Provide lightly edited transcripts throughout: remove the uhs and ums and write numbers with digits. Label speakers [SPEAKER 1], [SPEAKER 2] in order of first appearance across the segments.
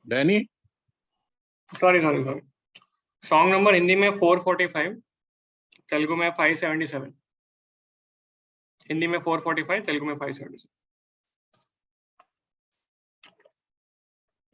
[SPEAKER 1] Danny,
[SPEAKER 2] sorry song number Hindi में 445, तेलुगु में 577। हिंदी में 445, तेलुगु में 577।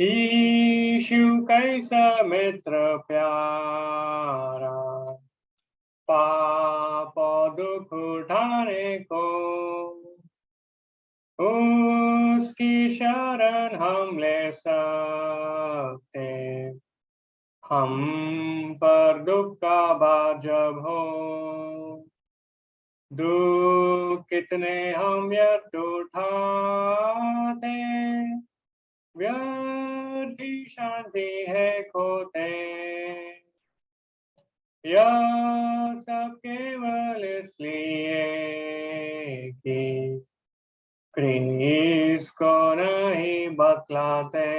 [SPEAKER 2] ईशु कैसा मित्र प्यारा, पाप दुख उठाने को, उसकी शरण हम ले सकते। हम पर दुख का भार जब हो, दुख कितने हम व्यर्थ उठाते, व्यर्थ की शांति है खोते। यह सब केवल इसलिए कि क्रिस को नहीं बतलाते।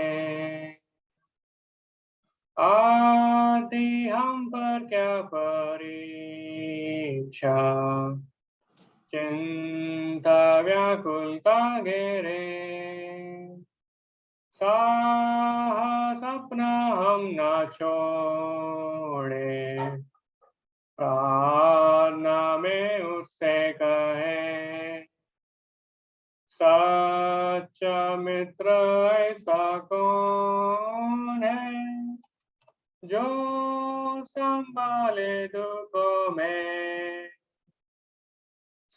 [SPEAKER 2] आती हम पर क्या परीक्षा, चिंता व्याकुलता घेरे, साहस अपना हम ना छोड़े, प्रार्थना में उससे कहे। सच्चा मित्र ऐसा कौन है, जो संभाले दुखों में,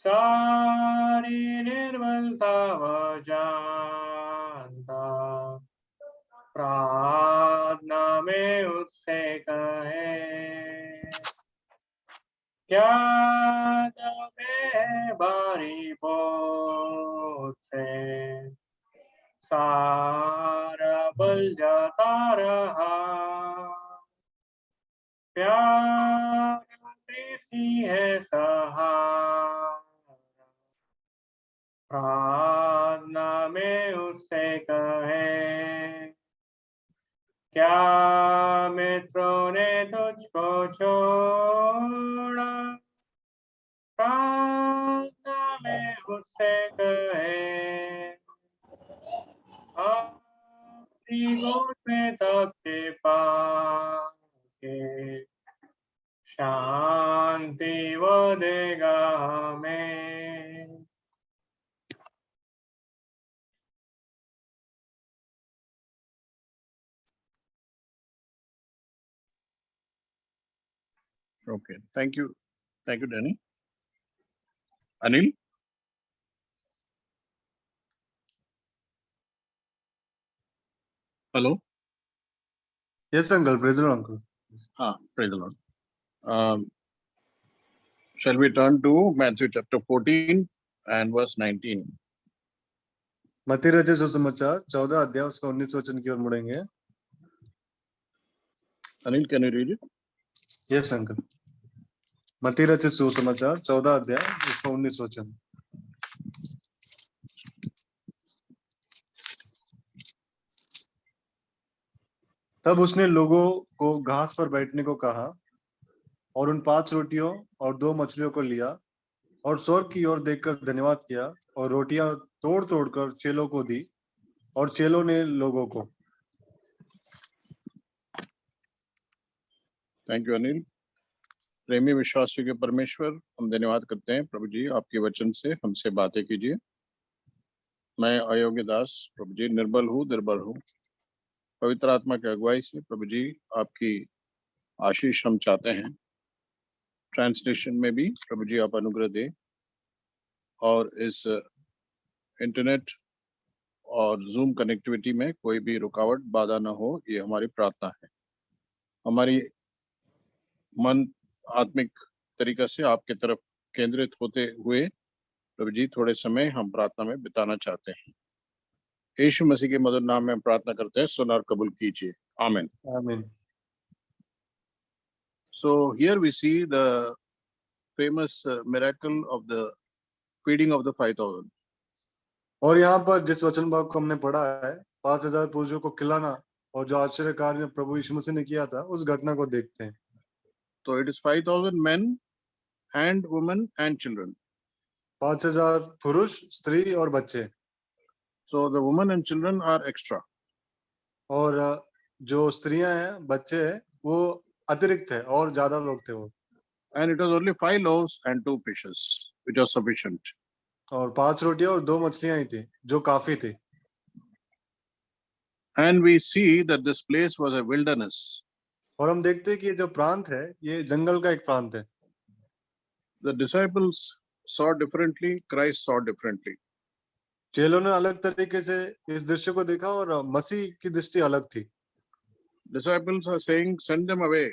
[SPEAKER 2] सारी निर्बलता वह जानता, प्रार्थना में उससे कहे। क्या दबे है भारी बोझ से, सारा बल जाता रहा, प्यारा कृषि है सहारा, प्रार्थना में उससे कहे। क्या मित्रों ने तुझको छोड़ा, प्रार्थना में उससे कहे। अपनी गोद में तब के पाके, शांति वो देगा हमें।
[SPEAKER 1] okay, thank you Danny. Anil, hello.
[SPEAKER 3] Yes uncle, praise the Lord uncle.
[SPEAKER 1] Praise the Lord. Shall we turn to Matthew chapter 14 and verse 19?
[SPEAKER 3] मत्ती रचित सुसमाचार 14 अध्याय उसका 19 वचन की ओर मुड़ेंगे।
[SPEAKER 1] Anil, can you read it?
[SPEAKER 3] Yes uncle. मत्ती रचित सुसमाचार 14 अध्याय उसका 19 वचन। तब उसने लोगों को घास पर बैठने को कहा और उन 5 रोटियों और 2 मछलियों को लिया और स्वर्ग की ओर देखकर धन्यवाद किया और रोटियां तोड़ तोड़कर चेलों को दी और चेलों ने लोगों को।
[SPEAKER 1] Thank you Anil. प्रेमी विश्वासियों के परमेश्वर, हम धन्यवाद करते हैं प्रभु जी, आपके वचन से हमसे बातें कीजिए। मैं अयोग्य दास प्रभु जी निर्बल हूँ, दुर्बल हूँ। पवित्र आत्मा की अगुवाई से प्रभु जी आपकी आशीष हम चाहते हैं। ट्रांसलेशन में भी प्रभु जी आप अनुग्रह दें और इस इंटरनेट और जूम कनेक्टिविटी में कोई भी रुकावट बाधा ना हो, ये हमारी प्रार्थना है। हमारी मन आत्मिक तरीका से आपके तरफ केंद्रित होते हुए प्रभु जी थोड़े समय हम प्रार्थना में बिताना चाहते हैं। यीशु मसीह के मधुर नाम में हम प्रार्थना करते हैं, सुन और कबूल कीजिए। आमीन।
[SPEAKER 3] आमीन।
[SPEAKER 1] So here we see the famous miracle of the feeding of the 5,000.
[SPEAKER 3] और यहाँ पर जिस वचन भाग को हमने पढ़ा है 5,000 पुरुषों को खिलाना और जो आश्चर्य कार्य प्रभु यीशु मसीह ने किया था, उस घटना को देखते हैं।
[SPEAKER 1] So it is 5,000 men and women and children.
[SPEAKER 3] 5,000 पुरुष, स्त्री और बच्चे।
[SPEAKER 1] So the women and children are extra.
[SPEAKER 3] और जो स्त्रियां हैं, बच्चे हैं, वो अतिरिक्त है और ज्यादा लोग थे वो।
[SPEAKER 1] And it was only 5 loaves and 2 fishes, which was sufficient.
[SPEAKER 3] और 5 रोटियां और 2 मछलियां ही थी, जो काफी थी।
[SPEAKER 1] And we see that this place was a wilderness.
[SPEAKER 3] और हम देखते हैं कि ये जो प्रांत है, ये जंगल का एक प्रांत है।
[SPEAKER 1] The disciples saw differently, Christ saw differently.
[SPEAKER 3] चेलों ने अलग तरीके से इस दृश्य को देखा और मसीह की दृष्टि अलग थी।
[SPEAKER 1] Disciples are saying, send them away.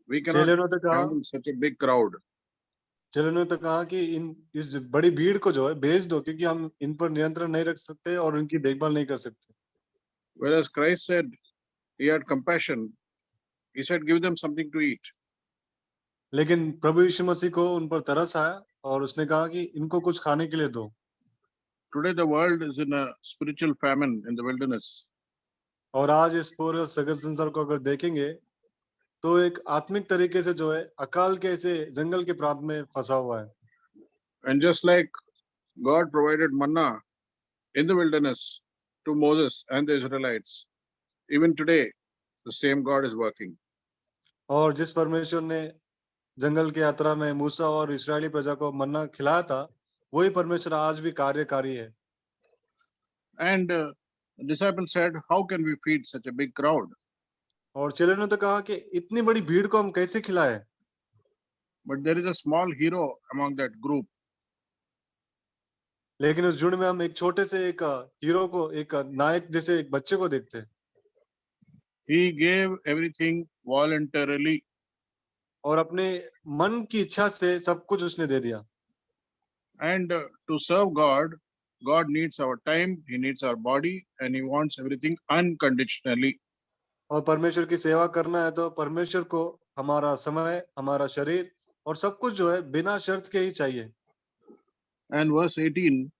[SPEAKER 1] We cannot
[SPEAKER 3] चेलों ने तो कहा
[SPEAKER 1] handle such a big crowd.
[SPEAKER 3] चेलों ने तो कहा कि इस बड़ी भीड़ को जो है भेज दो, क्योंकि हम इन पर नियंत्रण नहीं रख सकते और उनकी देखभाल नहीं कर सकते।
[SPEAKER 1] Whereas Christ said, he had compassion. He said, give them something to eat.
[SPEAKER 3] लेकिन प्रभु यीशु मसीह को उन पर तरस आया और उसने कहा कि इनको कुछ खाने के लिए दो।
[SPEAKER 1] Today the world is in a spiritual famine in the wilderness.
[SPEAKER 3] और आज इस पूरे सगल संसार को अगर देखेंगे तो एक आत्मिक तरीके से जो है अकाल के ऐसे जंगल के प्रांत में फंसा हुआ है।
[SPEAKER 1] And just like God provided manna in the wilderness to Moses and the Israelites, even today the same God is working.
[SPEAKER 3] और जिस परमेश्वर ने जंगल की यात्रा में मूसा और इस्राएली प्रजा को मन्ना खिलाया था, वही परमेश्वर आज भी कार्यकारी है।
[SPEAKER 1] And the disciples said, how can we feed such a big crowd?
[SPEAKER 3] और चेलों ने तो कहा कि इतनी बड़ी भीड़ को हम कैसे खिलाएं?
[SPEAKER 1] But there is a small hero among that group.
[SPEAKER 3] लेकिन उस झुंड में हम एक छोटे से एक हीरो को, एक नायक जैसे एक बच्चे को देखते हैं।
[SPEAKER 1] He gave everything voluntarily.
[SPEAKER 3] और अपने मन की इच्छा से सब कुछ उसने दे दिया।
[SPEAKER 1] And to serve God, God needs our time, he needs our body, and he wants everything unconditionally.
[SPEAKER 3] और परमेश्वर की सेवा करना है तो परमेश्वर को हमारा समय, हमारा शरीर और सब कुछ जो है बिना शर्त के ही चाहिए।
[SPEAKER 1] And verse 18,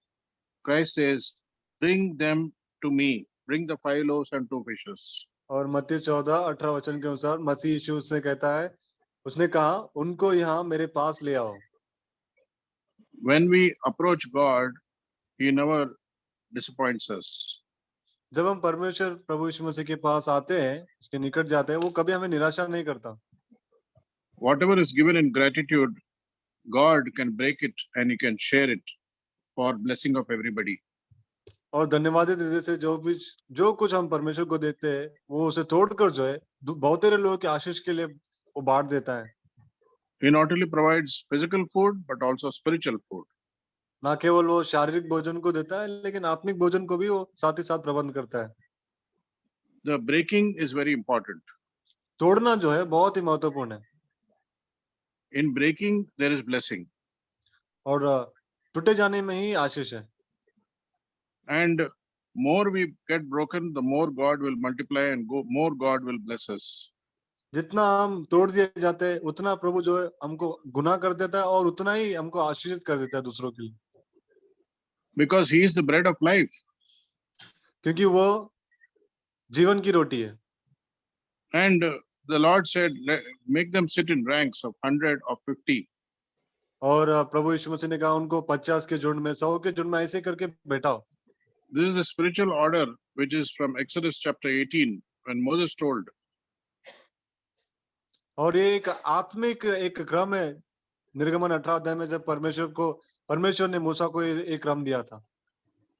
[SPEAKER 1] Christ says, bring them to me, bring the 5 loaves and 2 fishes.
[SPEAKER 3] और मत्ती 14:18 वचन के अनुसार मसीह यीशु से कहता है, उसने कहा उनको यहाँ मेरे पास ले आओ।
[SPEAKER 1] When we approach God, he never disappoints us.
[SPEAKER 3] जब हम परमेश्वर प्रभु यीशु मसीह के पास आते हैं, उसके निकट जाते हैं, वो कभी हमें निराशा नहीं करता।
[SPEAKER 1] Whatever is given in gratitude, God can break it and he can share it for blessing of everybody.
[SPEAKER 3] और धन्यवाद देने से जो कुछ हम परमेश्वर को देते हैं, वो उसे तोड़कर जो है बहुत सारे लोगों की आशीष के लिए वो बांट देता है।
[SPEAKER 1] He not only provides physical food, but also spiritual food.
[SPEAKER 3] ना केवल वो शारीरिक भोजन को देता है, लेकिन आत्मिक भोजन को भी वो साथ ही साथ प्रबंध करता है।
[SPEAKER 1] The breaking is very important.
[SPEAKER 3] तोड़ना जो है बहुत ही महत्वपूर्ण है।
[SPEAKER 1] In breaking, there is blessing.
[SPEAKER 3] और टूटे जाने में ही आशीष है।
[SPEAKER 1] And more we get broken, the more God will multiply and more God will bless us.
[SPEAKER 3] जितना हम तोड़ दिए जाते हैं, उतना प्रभु जो है हमको गुनाह कर देता है और उतना ही हमको आशीषित कर देता है दूसरों के लिए।
[SPEAKER 1] Because he is the bread of life.
[SPEAKER 3] क्योंकि वो जीवन की रोटी है।
[SPEAKER 1] And the Lord said, make them sit in ranks of 100 or 50.
[SPEAKER 3] और प्रभु यीशु मसीह ने कहा उनको 50 के झुंड में, 100 के झुंड में ऐसे करके बैठाओ।
[SPEAKER 1] This is a spiritual order which is from Exodus chapter 18 when Moses told.
[SPEAKER 3] और ये एक आत्मिक एक क्रम है निर्गमन 18 अध्याय में, जब परमेश्वर ने मूसा को एक क्रम दिया था।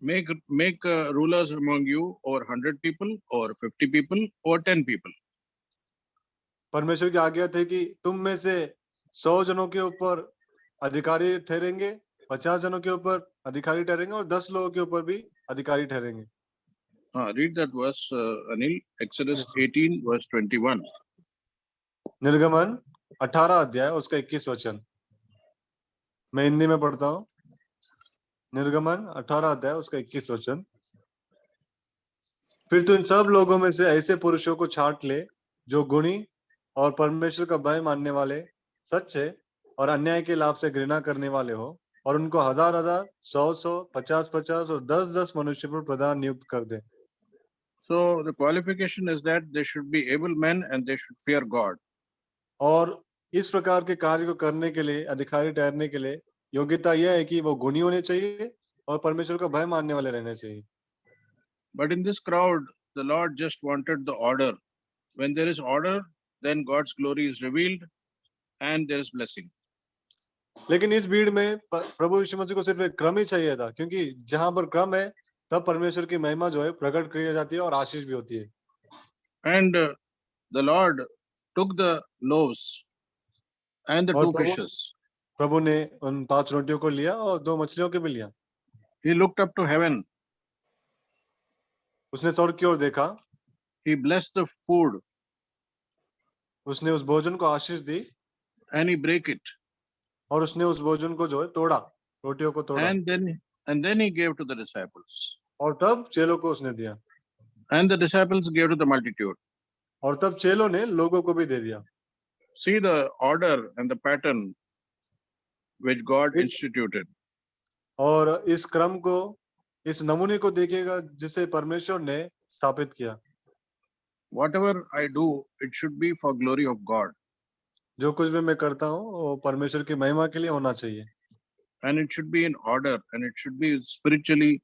[SPEAKER 1] Make rulers among you over 100 people or 50 people or 10 people.
[SPEAKER 3] परमेश्वर की आज्ञा थी कि तुम में से 100 जनों के ऊपर अधिकारी ठहरेंगे, 50 जनों के ऊपर अधिकारी ठहरेंगे और 10 लोगों के ऊपर भी अधिकारी ठहरेंगे।
[SPEAKER 1] Read that verse, Anil. Exodus 18 verse 21.
[SPEAKER 3] निर्गमन 18 अध्याय उसका 21 वचन। मैं हिंदी में पढ़ता हूँ। निर्गमन 18 अध्याय उसका 21 वचन। फिर तू इन सब लोगों में से ऐसे पुरुषों को छांट ले जो गुणी और परमेश्वर का भय मानने वाले, सच्चे और अन्याय के लाभ से घृणा करने वाले हो, और उनको 1000-1000, 100-100, 50-50 और 10-10 मनुष्य पर प्रधान नियुक्त कर दे।
[SPEAKER 1] So the qualification is that they should be able men and they should fear God.
[SPEAKER 3] और इस प्रकार के कार्य को करने के लिए, अधिकारी ठहरने के लिए योग्यता यह है कि वो गुणी होने चाहिए और परमेश्वर का भय मानने वाले रहने चाहिए।
[SPEAKER 1] But in this crowd, the Lord just wanted the order. When there is order, then God's glory is revealed and there is blessing.
[SPEAKER 3] लेकिन इस भीड़ में प्रभु यीशु मसीह को सिर्फ एक क्रम ही चाहिए था, क्योंकि जहां पर क्रम है तब परमेश्वर की महिमा जो है प्रकट की जाती है और आशीष भी होती है।
[SPEAKER 1] And the Lord took the loaves and the
[SPEAKER 3] और
[SPEAKER 1] 2 fishes.
[SPEAKER 3] प्रभु ने उन 5 रोटियों को लिया और 2 मछलियों को भी लिया।
[SPEAKER 1] He looked up to heaven.
[SPEAKER 3] उसने स्वर्ग की ओर देखा।
[SPEAKER 1] He blessed the food
[SPEAKER 3] उसने उस भोजन को आशीष दी
[SPEAKER 1] and he break it.
[SPEAKER 3] और उसने उस भोजन को जो है तोड़ा, रोटियों को तोड़ा
[SPEAKER 1] And then he gave to the disciples.
[SPEAKER 3] और तब चेलों को उसने दिया
[SPEAKER 1] And the disciples gave to the multitude.
[SPEAKER 3] और तब चेलों ने लोगों को भी दे दिया।
[SPEAKER 1] See the order and the pattern which God instituted.
[SPEAKER 3] और इस क्रम को, इस नमूने को देखिएगा जिसे परमेश्वर ने स्थापित किया।
[SPEAKER 1] Whatever I do, it should be for glory of God.
[SPEAKER 3] जो कुछ भी मैं करता हूँ वो परमेश्वर की महिमा के लिए होना चाहिए।
[SPEAKER 1] And it should be in order and it should be spiritually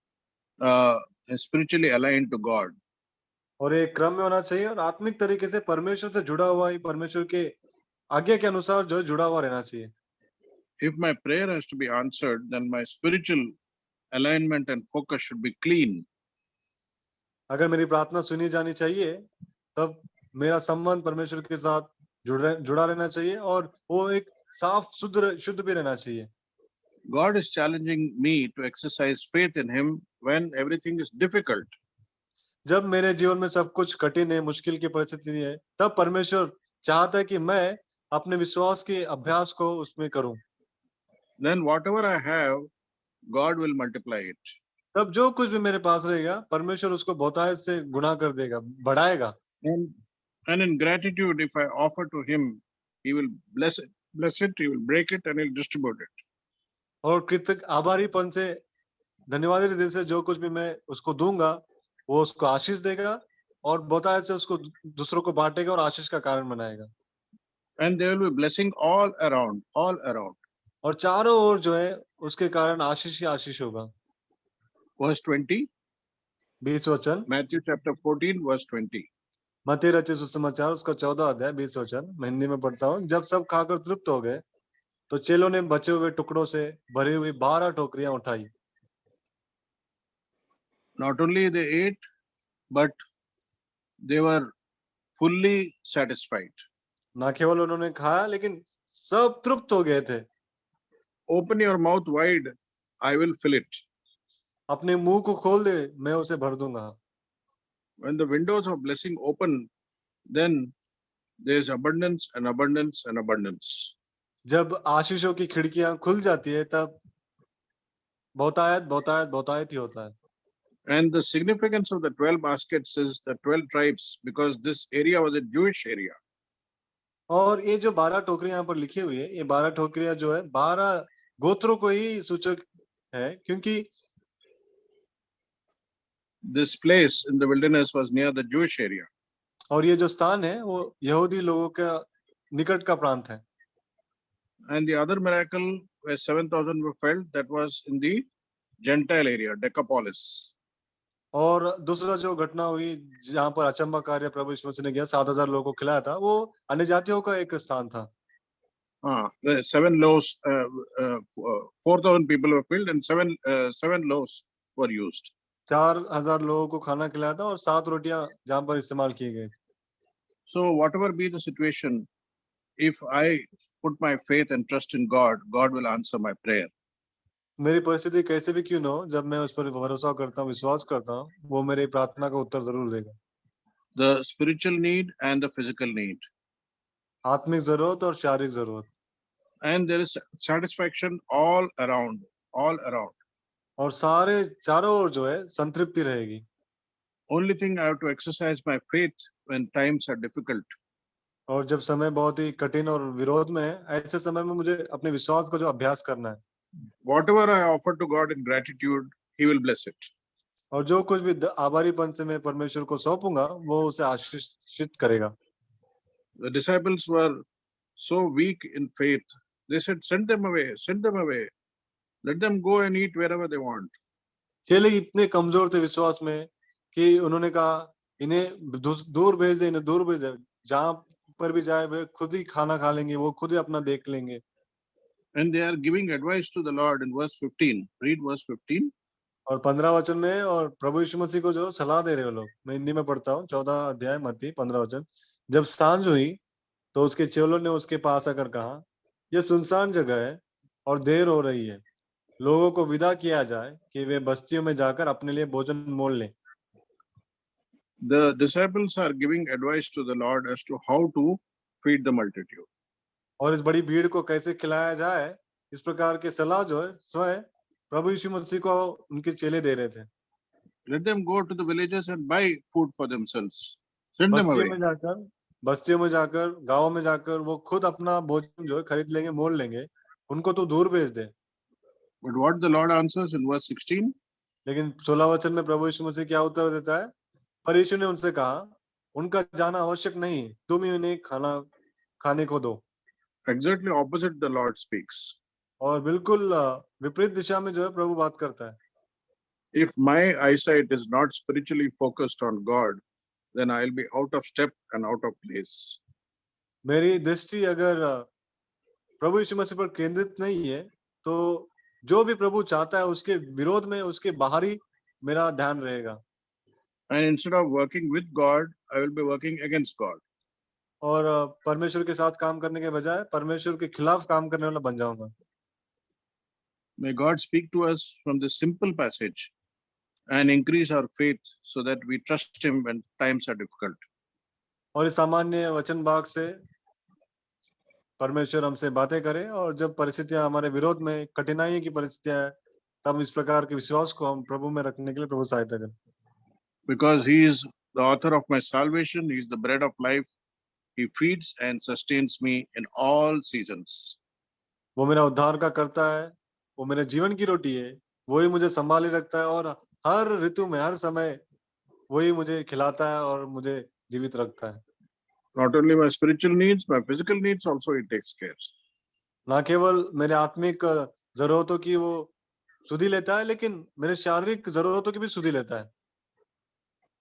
[SPEAKER 1] aligned to God.
[SPEAKER 3] और एक क्रम में होना चाहिए और आत्मिक तरीके से परमेश्वर से जुड़ा हुआ ही, परमेश्वर के आज्ञा के अनुसार जो जुड़ा हुआ रहना चाहिए।
[SPEAKER 1] If my prayer has to be answered, then my spiritual alignment and focus should be clean.
[SPEAKER 3] अगर मेरी प्रार्थना सुनी जानी चाहिए तब मेरा संबंध परमेश्वर के साथ जुड़ा रहना चाहिए और वो एक साफ शुद्ध भी रहना चाहिए।
[SPEAKER 1] God is challenging me to exercise faith in him when everything is difficult.
[SPEAKER 3] जब मेरे जीवन में सब कुछ कठिन है, मुश्किल की परिस्थिति है, तब परमेश्वर चाहता है कि मैं अपने विश्वास के अभ्यास को उसमें करूं।
[SPEAKER 1] Then whatever I have, God will multiply it.
[SPEAKER 3] तब जो कुछ भी मेरे पास रहेगा परमेश्वर उसको बहुतायत से गुणा कर देगा, बढ़ाएगा।
[SPEAKER 1] And in gratitude, if I offer to him, he will bless it, he will break it, and he'll distribute it.
[SPEAKER 3] और कृतज्ञ आभारीपन से, धन्यवाद दिल से जो कुछ भी मैं उसको दूंगा वो उसको आशीष देगा और बहुतायत से उसको दूसरों को बांटेगा और आशीष का कारण बनाएगा।
[SPEAKER 1] And there will be blessing all around.
[SPEAKER 3] और चारों ओर जो है उसके कारण आशीष ही आशीष होगा।
[SPEAKER 1] Verse 20.
[SPEAKER 3] 20 वचन।
[SPEAKER 1] Matthew chapter 14 verse 20.
[SPEAKER 3] मत्ती रचित सुसमाचार उसका 14 अध्याय 20 वचन। मैं हिंदी में पढ़ता हूँ। जब सब खाकर तृप्त हो गए तो चेलों ने बचे हुए टुकड़ों से भरी हुई 12 टोकरियां उठाई।
[SPEAKER 1] Not only they ate, but they were fully satisfied.
[SPEAKER 3] ना केवल उन्होंने खाया लेकिन सब तृप्त हो गए थे।
[SPEAKER 1] Open your mouth wide, I will fill it.
[SPEAKER 3] अपने मुंह को खोल दे, मैं उसे भर दूंगा।
[SPEAKER 1] When the windows of blessing open, then there is abundance and abundance and abundance.
[SPEAKER 3] जब आशीषों की खिड़कियां खुल जाती है तब बहुतायत ही होता है।
[SPEAKER 1] And the significance of the 12 baskets is the 12 tribes, because this area was a Jewish area.
[SPEAKER 3] और ये जो 12 टोकरियां यहाँ पर लिखी हुई है, ये 12 टोकरियां जो है 12 गोत्रों को ही सूचक है, क्योंकि
[SPEAKER 1] This place in the wilderness was near the Jewish area.
[SPEAKER 3] और ये जो स्थान है वो यहूदी लोगों का निकट का प्रांत है।
[SPEAKER 1] And the other miracle where 7,000 were fed, that was in the Gentile area, Decapolis.
[SPEAKER 3] और दूसरा जो घटना हुई जहाँ पर अचंबा कार्य प्रभु यीशु मसीह ने किया, 7,000 लोगों को खिलाया था, वो अन्य जातियों का एक स्थान था।
[SPEAKER 1] 7 loaves, 4,000 people were filled and 7 loaves were used.
[SPEAKER 3] 4,000 लोगों को खाना खिलाया था और 7 रोटियां जहाँ पर इस्तेमाल की गई।
[SPEAKER 1] So whatever be the situation, if I put my faith and trust in God, God will answer my prayer.
[SPEAKER 3] मेरी परिस्थिति कैसे भी क्यों न हो, जब मैं उस पर भरोसा करता हूँ, विश्वास करता हूँ, वो मेरी प्रार्थना का उत्तर जरूर देगा।
[SPEAKER 1] The spiritual need and the physical need.
[SPEAKER 3] आत्मिक जरूरत और शारीरिक जरूरत।
[SPEAKER 1] And there is satisfaction all around.
[SPEAKER 3] और सारे चारों ओर जो है संतृप्ति रहेगी।
[SPEAKER 1] Only thing I have to exercise my faith when times are difficult.
[SPEAKER 3] और जब समय बहुत ही कठिन और विरोध में है, ऐसे समय में मुझे अपने विश्वास का जो अभ्यास करना है।
[SPEAKER 1] Whatever I offer to God in gratitude, He will bless it.
[SPEAKER 3] और जो कुछ भी आभारीपन से मैं परमेश्वर को सौंपूंगा, वो उसे आशीषित करेगा।
[SPEAKER 1] The disciples were so weak in faith. They said, "Send them away. Let them go and eat wherever they want."
[SPEAKER 3] चेले इतने कमजोर थे विश्वास में कि उन्होंने कहा इन्हें दूर भेज दे, इन्हें दूर भेज दे, जहां पर भी जाए वे खुद ही खाना खा लेंगे, वो खुद ही अपना देख लेंगे।
[SPEAKER 1] And they are giving advice to the Lord in verse 15. Read verse 15.
[SPEAKER 3] और 15 वचन में और प्रभु यीशु मसीह को जो सलाह दे रहे हो लोग, मैं हिंदी में पढ़ता हूँ, 14 अध्याय मत्ती 15 वचन। जब सांझ हुई तो उसके चेलों ने उसके पास आकर कहा, यह सुनसान जगह है और देर हो रही है, लोगों को विदा किया जाए कि वे बस्तियों में जाकर अपने लिए भोजन मोल लें।
[SPEAKER 1] The disciples are giving advice to the Lord as to how to feed the multitude.
[SPEAKER 3] और इस बड़ी भीड़ को कैसे खिलाया जाए, इस प्रकार के सलाह जो है स्वयं प्रभु यीशु मसीह को उनके चेले दे रहे थे।
[SPEAKER 1] Let them go to the villages and buy food for themselves. Send them away.
[SPEAKER 3] बस्तियों में जाकर, गांवों में जाकर वो खुद अपना भोजन जो है खरीद लेंगे, मोल लेंगे, उनको तो दूर भेज दे।
[SPEAKER 1] But what the Lord answers in verse 16?
[SPEAKER 3] लेकिन 16 वचन में प्रभु यीशु मसीह क्या उत्तर देता है? पर यीशु ने उनसे कहा, उनका जाना आवश्यक नहीं, तुम ही उन्हें खाने को दो।
[SPEAKER 1] Exactly opposite the Lord speaks.
[SPEAKER 3] और बिल्कुल विपरीत दिशा में जो है प्रभु बात करता है।
[SPEAKER 1] If my eyesight is not spiritually focused on God, then I'll be out of step and out of place.
[SPEAKER 3] मेरी दृष्टि अगर प्रभु यीशु मसीह पर केंद्रित नहीं है, तो जो भी प्रभु चाहता है उसके विरोध में, उसके बाहर ही मेरा ध्यान रहेगा।
[SPEAKER 1] And instead of working with God, I will be working against God.
[SPEAKER 3] और परमेश्वर के साथ काम करने के बजाय परमेश्वर के खिलाफ काम करने वाला बन जाऊंगा।
[SPEAKER 1] May God speak to us from this simple passage and increase our faith so that we trust Him when times are difficult.
[SPEAKER 3] और इस सामान्य वचन भाग से परमेश्वर हमसे बातें करे, और जब परिस्थितियां हमारे विरोध में, कठिनाई की परिस्थितियां है, तब इस प्रकार के विश्वास को हम प्रभु में रखने के लिए प्रभु सहायता करें।
[SPEAKER 1] Because He is the author of my salvation, He is the bread of life. He feeds and sustains me in all seasons.
[SPEAKER 3] वो मेरा उद्धार का करता है, वो मेरे जीवन की रोटी है, वही मुझे संभाले रखता है, और हर ऋतु में, हर समय वही मुझे खिलाता है और मुझे जीवित रखता है।
[SPEAKER 1] Not only my spiritual needs, my physical needs also He takes care.
[SPEAKER 3] ना केवल मेरे आत्मिक जरूरतों की वो सुधि लेता है, लेकिन मेरे शारीरिक जरूरतों की भी सुधि लेता है।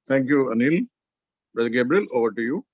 [SPEAKER 1] Thank you, Anil. Brother Gabriel, over to you.